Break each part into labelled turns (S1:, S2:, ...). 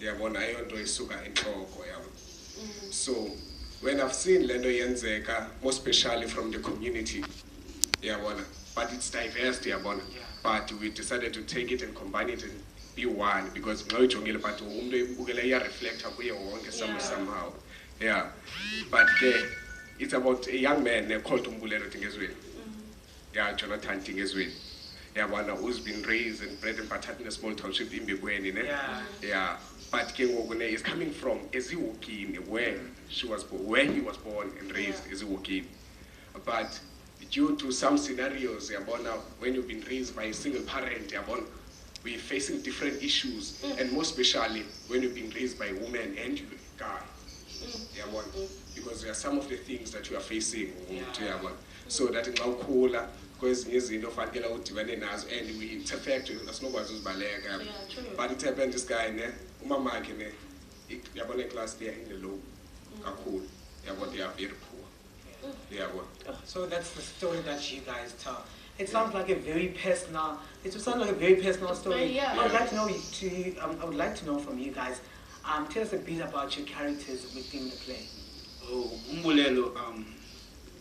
S1: yabona ayonto isuka enhloko yabo. So when I've seen lento yenzeka, more especially from the community, yabona, but it's diverse, yabona, but we decided to take it and combine it and be one, because ngawujongile but umuntu ebukela iya-reflecta kuye wonke somehow. Yeah, but it's about a young man called Umbulelo Tingezweni. Yeah, Jonathan Tingezweni. Yeah, one who's been raised and bred and battered in a small township in Begweni. Yeah, but Kengogune is coming from Eziwokini, where he was born and raised, Eziwokini. But due to some scenarios, when you've been raised by a single parent, we're facing different issues, and more especially when you've been raised by a woman and you guy. Because there are some of the things that you are facing. So that is now cooler, because and we interact with but it happened this guy, class there in the low. They are very poor.
S2: So that's the story that you guys tell. It sounds like a very personal. It would sound like a very personal story. I would like to know I would like to know from you guys. Tell us a bit about your characters within the play.
S3: Oh, Umbulelo,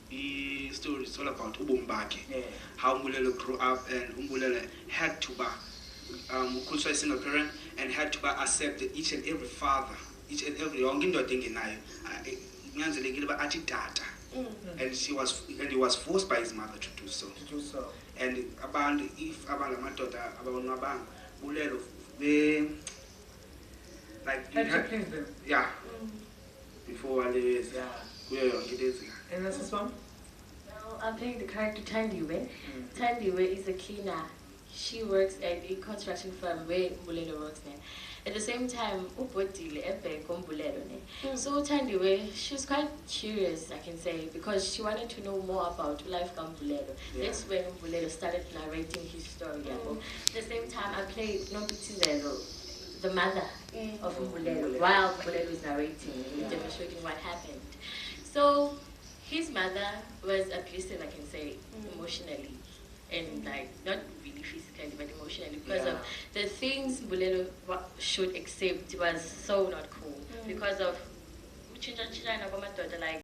S3: the story is all about Ubumbake. How Umbulelo grew up, and Umbulelo had to be a single parent and had to accept each and every father, each and every young thing and he was forced by his mother to do so. And about if about Umbulelo, they like before I live,
S2: And this is one?
S4: Well, I'm playing the character Tandiwe. Tandiwe is a cleaner. She works at a construction firm where Umbulelo works there. At the same time, so Tandiwe, she was quite curious, I can say, because she wanted to know more about life of Umbulelo. That's when Umbulelo started narrating his story. At the same time, I played the mother of Umbulelo, while Umbulelo was narrating, demonstrating what happened. So his mother was abusive, I can say, emotionally, and like not really physically, but emotionally, because of the things Umbulelo should accept was so not cool, because of like